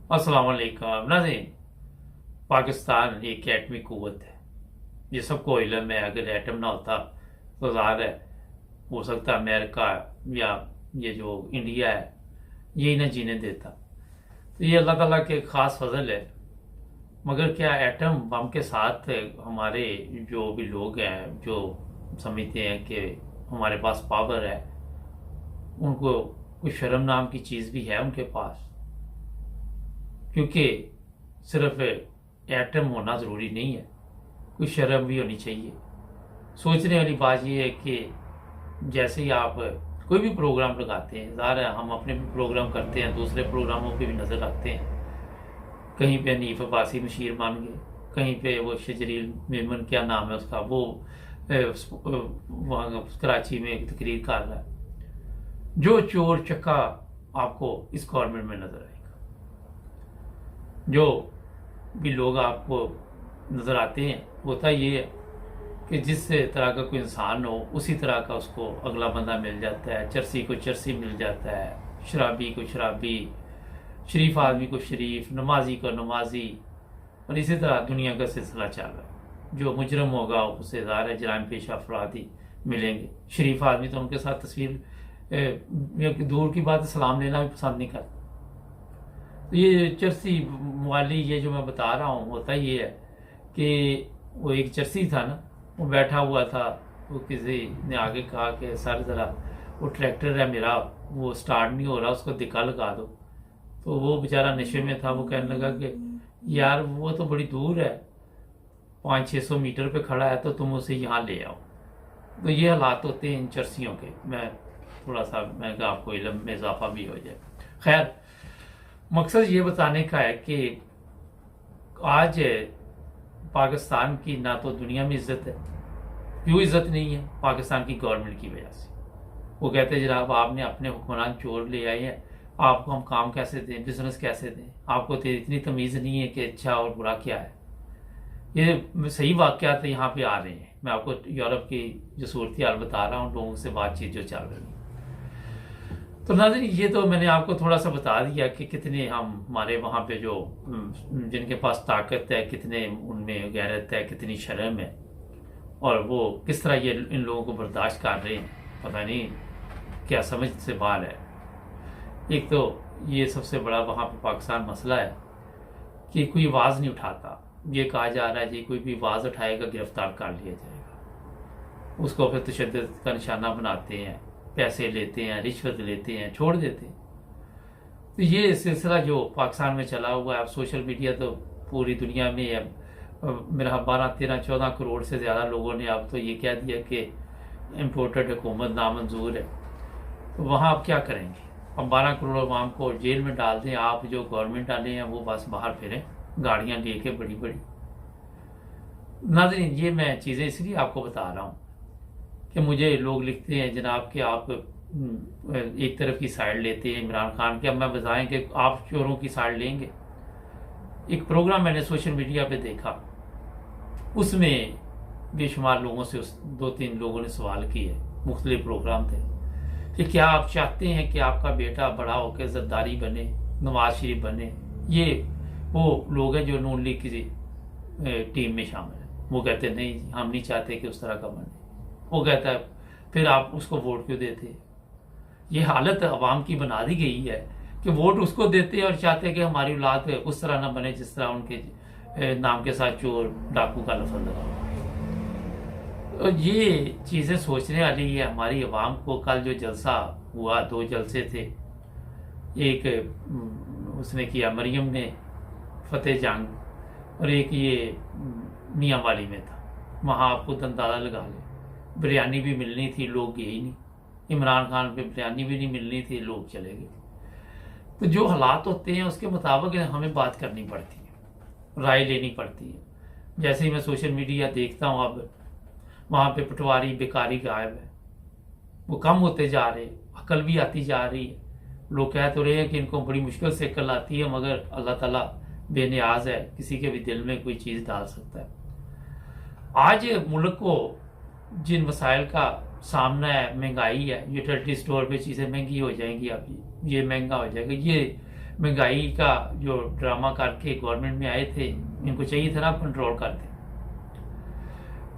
अस्सलाम वालेकुम नाज़रीन। पाकिस्तान एक एटमी क़ुव्वत है। ये सबको इल्म है। अगर एटम ना होता तो ज़ाहिर है हो सकता अमेरिका या ये जो इंडिया है यही ना जीने देता। तो ये अल्लाह ताला के ख़ास फजल है। मगर क्या एटम बम के साथ हमारे जो भी लोग हैं जो समझते हैं कि हमारे पास पावर है, उनको कोई शर्म नाम की चीज़ भी है उनके पास? क्योंकि सिर्फ एटम होना ज़रूरी नहीं है, कोई शर्म भी होनी चाहिए। सोचने वाली बात यह है कि जैसे ही आप कोई भी प्रोग्राम लगाते हैं, ज़ाहिर है हम अपने भी प्रोग्राम करते हैं, दूसरे प्रोग्रामों पे भी नज़र रखते हैं। कहीं पे हनीफ अब्बासी मशीर मान गए, कहीं पे वो शजरील मेमन क्या नाम है उसका, वो वहाँ कराची में एक तकरीर कर रहा है। जो चोर चक्का आपको इस गवर्नमेंट में नज़र आएगा, जो भी लोग आपको नज़र आते हैं, होता ये है कि जिस तरह का कोई इंसान हो उसी तरह का उसको अगला बंदा मिल जाता है। चरसी को चरसी मिल जाता है, शराबी को शराबी, शरीफ आदमी को शरीफ, नमाजी को नमाजी, और इसी तरह दुनिया का सिलसिला चल रहा है। जो मुजरम होगा उसे ज़ाहिर है जराइम पेशा अफराद ही मिलेंगे। शरीफ आदमी तो उनके साथ तस्वीर दूर की बात, सलाम लेना भी पसंद नहीं करता। तो ये चरसी वाली ये जो मैं बता रहा हूँ, होता ये है कि वो एक चरसी था ना, वो बैठा हुआ था, वो किसी ने आगे कहा कि सर ज़रा वो ट्रैक्टर है मेरा, वो स्टार्ट नहीं हो रहा, उसको दिक्कत लगा दो। तो वो बेचारा नशे में था, वो कहने लगा कि यार वो तो बड़ी दूर है, 500-600 मीटर पे खड़ा है, तो तुम उसे यहाँ ले आओ। तो ये हालात होते हैं इन चरसियों के। मैं थोड़ा सा मैं कहा आपको इल्म में इजाफा भी हो जाए। खैर, मकसद ये बताने का है कि आज पाकिस्तान की ना तो दुनिया में इज्जत है। क्यों इज्जत नहीं है? पाकिस्तान की गवर्नमेंट की वजह से। वो कहते हैं जनाब आपने अपने हुक्मरान चोर ले आए हैं, आपको हम काम कैसे दें, बिजनेस कैसे दें? आपको तो इतनी तमीज़ नहीं है कि अच्छा और बुरा क्या है। ये सही वाक़यात यहाँ पे आ रहे हैं। मैं आपको यूरोप की जो सूरत हाल बता रहा हूँ, लोगों से बातचीत जो चल रही है। तो नाज़रीन, ये तो मैंने आपको थोड़ा सा बता दिया कि कितने हमारे वहाँ पे जो जिनके पास ताकत है, कितने उनमें गैरत है, कितनी शर्म है, और वो किस तरह ये इन लोगों को बर्दाश्त कर रहे हैं। पता नहीं क्या समझ से बाहर है। एक तो ये सबसे बड़ा वहाँ पे पाकिस्तान मसला है कि कोई आवाज़ नहीं उठाता। ये कहा जा रहा है जी कोई भी आवाज़ उठाएगा गिरफ्तार कर लिया जाएगा। उसको फिर तशद्दुद का निशाना बनाते हैं, पैसे लेते हैं, रिश्वत लेते हैं, छोड़ देते हैं। तो ये सिलसिला जो पाकिस्तान में चला हुआ है, अब सोशल मीडिया तो पूरी दुनिया में है। मेरा 12-13-14 करोड़ से ज़्यादा लोगों ने अब तो ये कह दिया कि इम्पोर्टेड हुकूमत नामंजूर है। तो वहाँ आप क्या करेंगे? अब 12 करोड़ अवाम को जेल में डाल दें, आप जो गवर्नमेंट वाले हैं वो बस बाहर फिरें गाड़ियाँ लेके बड़ी बड़ी। नाज़रीन, ये मैं चीज़ें इसलिए आपको बता रहा हूँ कि मुझे लोग लिखते हैं जनाब कि आप एक तरफ की साइड लेते हैं इमरान खान की। अब मैं बताएं कि आप चोरों की साइड लेंगे? एक प्रोग्राम मैंने सोशल मीडिया पे देखा, उसमें बेशुमार लोगों से 2-3 लोगों ने सवाल किए, मुख्तलिफ प्रोग्राम थे, कि क्या आप चाहते हैं कि आपका बेटा बड़ा होकर जरदारी बने, नवाज शरीफ बने? ये वो लोग हैं जो नून लीग की टीम में शामिल है। वो कहते हैं नहीं, हम नहीं चाहते कि उस तरह का बने। वो कहता है फिर आप उसको वोट क्यों देते? ये हालत अवाम की बना दी गई है कि वोट उसको देते हैं और चाहते हैं कि हमारी औलाद उस तरह ना बने जिस तरह उनके नाम के साथ चोर डाकू का लफ्ज़ लगा हुआ है। और ये चीज़ें सोचने वाली है हमारी अवाम को। कल जो जलसा हुआ, 2 जलसे थे, एक उसने किया मरियम ने फतेह जंग, और एक ये मियाँ वाली में था। वहाँ आप खुद अंदाज़ा लगा लें, बिरयानी भी मिलनी थी, लोग गए ही नहीं। इमरान खान पे बिरयानी भी नहीं मिलनी थी, लोग चले गए। तो जो हालात होते हैं उसके मुताबिक हमें बात करनी पड़ती है, राय लेनी पड़ती है। जैसे ही मैं सोशल मीडिया देखता हूँ, अब वहाँ पे पटवारी बेकारी गायब है, वो कम होते जा रहे, अकल भी आती जा रही है। लोग कह तो रहे हैं कि इनको बड़ी मुश्किल से अकल आती है, मगर अल्लाह ताला बेनियाज है, किसी के भी दिल में कोई चीज़ डाल सकता है। आज मुल्क को जिन वसाइल का सामना है, महंगाई है, यूटिलिटी स्टोर पे चीज़ें महंगी हो जाएंगी, अब ये महंगा हो जाएगा, ये महंगाई का जो ड्रामा करके गवर्नमेंट में आए थे, इनको चाहिए था ना कंट्रोल करते।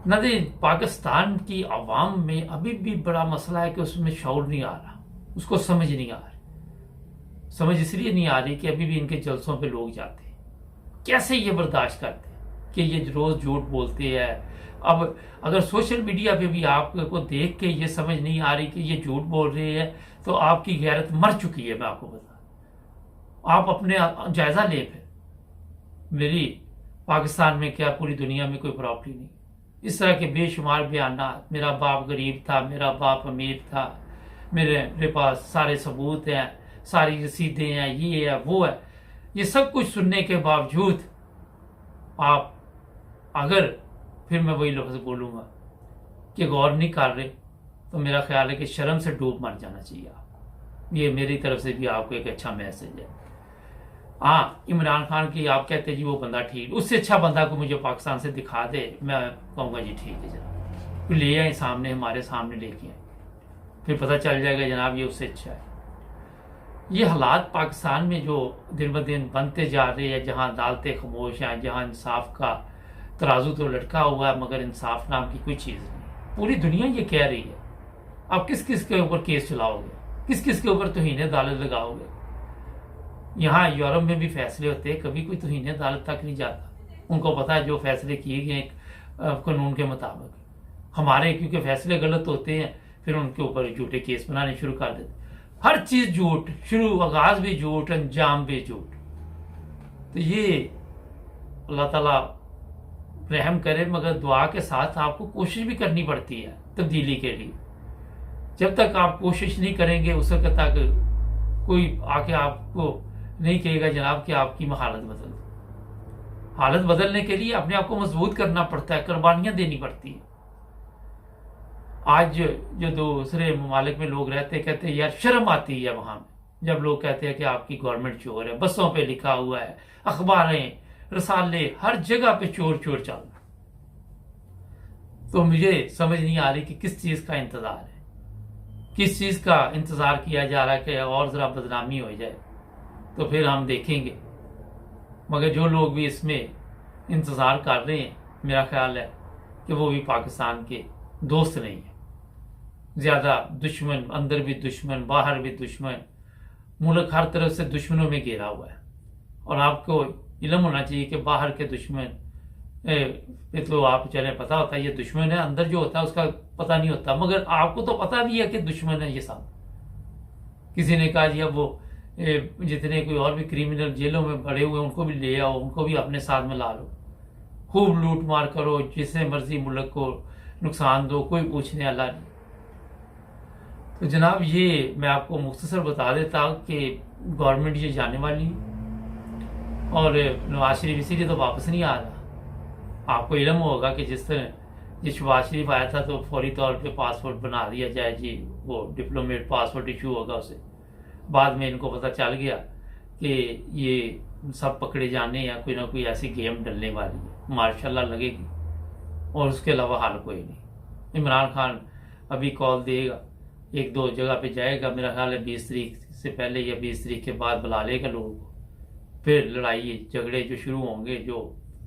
नदी पाकिस्तान की आवाम में अभी भी बड़ा मसला है कि उसमें शऊर नहीं आ रहा, उसको समझ नहीं आ रही। समझ इसलिए नहीं आ रही कि अभी भी इनके जलसों पे लोग जाते हैं। कैसे ये बर्दाश्त करते हैं कि ये रोज झूठ बोलते हैं। अब अगर सोशल मीडिया पे भी आपको देख के ये समझ नहीं आ रही कि ये झूठ बोल रहे हैं, तो आपकी गैरत मर चुकी है। मैं आपको बता, आप अपने जायजा ले। फिर मेरी पाकिस्तान में क्या पूरी दुनिया में कोई प्रॉपर्टी नहीं। इस तरह के बेशुमार बयान, मेरा बाप गरीब था, मेरा बाप अमीर था, मेरे पास सारे सबूत हैं, सारी रसीदें हैं, ये है वो है, ये सब कुछ सुनने के बावजूद आप अगर फिर मैं वही लफ्ज़ बोलूँगा कि गौर नहीं कर रहे, तो मेरा ख्याल है कि शर्म से डूब मर जाना चाहिए आप। ये मेरी तरफ से भी आपको एक अच्छा मैसेज है। हाँ, इमरान खान की आप कहते जी वो बंदा ठीक, उससे अच्छा बंदा को मुझे पाकिस्तान से दिखा दे, मैं कहूँगा जी ठीक है जनाब, फिर ले आए सामने, हमारे सामने लेके आए, फिर पता चल जाएगा जनाब ये उससे अच्छा है। ये हालात पाकिस्तान में जो दिन ब दिन बनते जा रहे हैं, जहाँ अदालतें खामोश हैं, जहाँ इंसाफ का तराजू तो लटका हुआ है मगर इंसाफ नाम की कोई चीज़ नहीं। पूरी दुनिया ये कह रही है, आप किस किस के ऊपर केस चलाओगे, किस किस के ऊपर तौहीन अदालत लगाओगे। यहाँ यूरोप में भी फैसले होते हैं, कभी कोई तौहीन अदालत तक नहीं जाता। उनको पता है जो फैसले किए गए कानून के मुताबिक। हमारे क्योंकि फैसले गलत होते हैं, फिर उनके ऊपर झूठे केस बनाने शुरू कर देते। हर चीज झूठ, शुरू आगाज भी झूठ, अंजाम भी झूठ। तो ये अल्लाह ताला रहम करे, मगर दुआ के साथ आपको कोशिश भी करनी पड़ती है तब्दीली के लिए। जब तक आप कोशिश नहीं करेंगे उस वक्त तक कोई आके आपको नहीं कहेगा जनाब कि आपकी हालत बदल दो। हालत बदलने के लिए अपने आप को मजबूत करना पड़ता है, कुर्बानियां देनी पड़ती है। आज जो दूसरे ममालिक में लोग रहते कहते हैं यार शर्म आती है वहां में, जब लोग कहते हैं कि आपकी गवर्नमेंट चोर है, बसों पे लिखा हुआ है, अखबारें रसाले हर जगह पे चोर चोर चल रहा। तो मुझे समझ नहीं आ रही कि किस चीज का इंतजार है, किस चीज का इंतजार किया जा रहा है कि और जरा बदनामी हो जाए तो फिर हम देखेंगे। मगर जो लोग भी इसमें इंतजार कर रहे हैं, मेरा ख्याल है कि वो भी पाकिस्तान के दोस्त नहीं है। ज्यादा दुश्मन, अंदर भी दुश्मन, बाहर भी दुश्मन, मुल्क हर तरफ से दुश्मनों में घिरा हुआ है। और आपको इल्म होना चाहिए कि बाहर के दुश्मन पे तो आप चले पता होता है ये दुश्मन है, अंदर जो होता है उसका पता नहीं होता, मगर आपको तो पता भी है कि दुश्मन है ये सब। किसी ने कहा जी अब वो जितने कोई और भी क्रिमिनल जेलों में पड़े हुए उनको भी ले आओ, उनको भी अपने साथ में ला लो, खूब लूट मार करो, जिससे मर्जी मुल्क को नुकसान दो, कोई पूछने वाला नहीं। तो जनाब ये मैं आपको मुख्तसर बता देता कि गवर्नमेंट ये जाने वाली और नवाज शरीफ इसीलिए तो वापस नहीं आ रहा। आपको इल्म होगा कि जिस तरह ये शहबाज शरीफ आया था तो फौरी तौर पे पासपोर्ट बना दिया जाए जी, वो डिप्लोमेट पासपोर्ट इशू होगा उसे। बाद में इनको पता चल गया कि ये सब पकड़े जाने या कोई ना कोई ऐसी गेम डलने वाली है, मार्शाल्लाह लगेगी, और उसके अलावा हाल कोई नहीं। इमरान खान अभी कॉल देगा, एक दो जगह पे जाएगा, मेरा ख्याल है 20 तारीख से पहले या 20 तारीख के बाद बुला लेगा लोगों को। फिर लड़ाई झगड़े जो शुरू होंगे, जो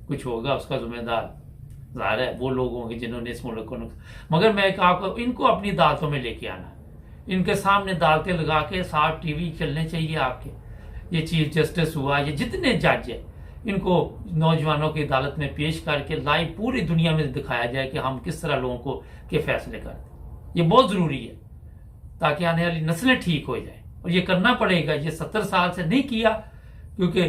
कुछ होगा उसका जिम्मेदार ज़ाहिर है वो लोग होंगे जिन्होंने इस मुल्क को मगर मैं आपको इनको अपनी अदालतों में लेके आना है, इनके सामने अदालतें लगा के साफ टीवी चलने चाहिए आपके। ये चीफ जस्टिस हुआ, ये जितने जज है, इनको नौजवानों की अदालत में पेश करके लाइव पूरी दुनिया में दिखाया जाए कि हम किस तरह लोगों को के फैसले करते। ये बहुत जरूरी है ताकि आने वाली नस्लें ठीक हो जाए, और ये करना पड़ेगा। ये 70 साल से नहीं किया, क्योंकि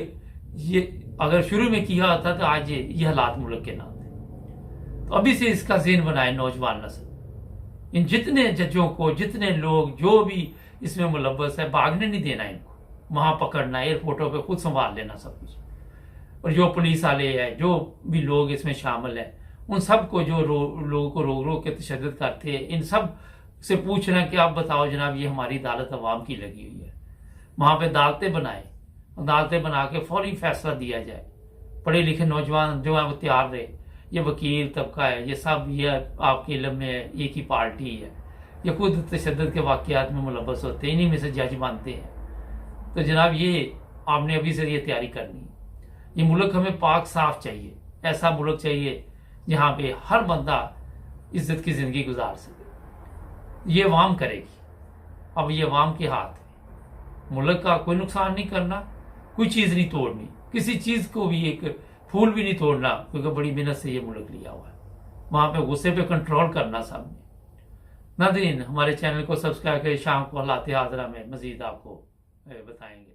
ये अगर शुरू में किया होता तो आज ये हालात मुल्क के ना होते। तो अभी से इसका ज़हन बनाए नौजवान नस्ल, इन जितने जजों को, जितने लोग जो भी इसमें मुलव्वस है, भागने नहीं देना इनको, वहां पकड़ना, एयरपोर्टों पे खुद संभाल लेना सब कुछ। और जो पुलिस वाले हैं, जो भी लोग इसमें शामिल हैं, उन सब को जो लोगों को रोक रोक के तशद्दुद करते हैं, इन सब से पूछना कि आप बताओ जनाब ये हमारी अदालत अवाम की लगी हुई है, वहां पे अदालतें बनाए, अदालतें बना के फौरी फैसला दिया जाए। पढ़े लिखे नौजवान जो है वो तैयार रहे, ये वकील तबका है, ये सब ये आपके इल्म में एक ही पार्टी है, ये खुद तशद्दुद के वाक़यात में मुलव्वस होते हैं, इन्हीं में से जज बनते हैं। तो जनाब ये आपने अभी से ये तैयारी करनी है। ये मुल्क हमें पाक साफ चाहिए, ऐसा मुल्क चाहिए जहाँ पे हर बंदा इज्जत की ज़िंदगी गुजार सके। ये अवाम करेगी। अब ये अवाम के हाथ है। मुल्क का कोई नुकसान नहीं करना, कोई चीज़ नहीं तोड़नी, किसी चीज़ को भी एक फूल भी नहीं तोड़ना, क्योंकि बड़ी मेहनत से ये मुल्क लिया हुआ है। वहाँ पे गुस्से पे कंट्रोल करना सबने। नाज़रीन, हमारे चैनल को सब्सक्राइब करें। शाम को हालात हाज़िरा में मज़ीद आपको बताएंगे।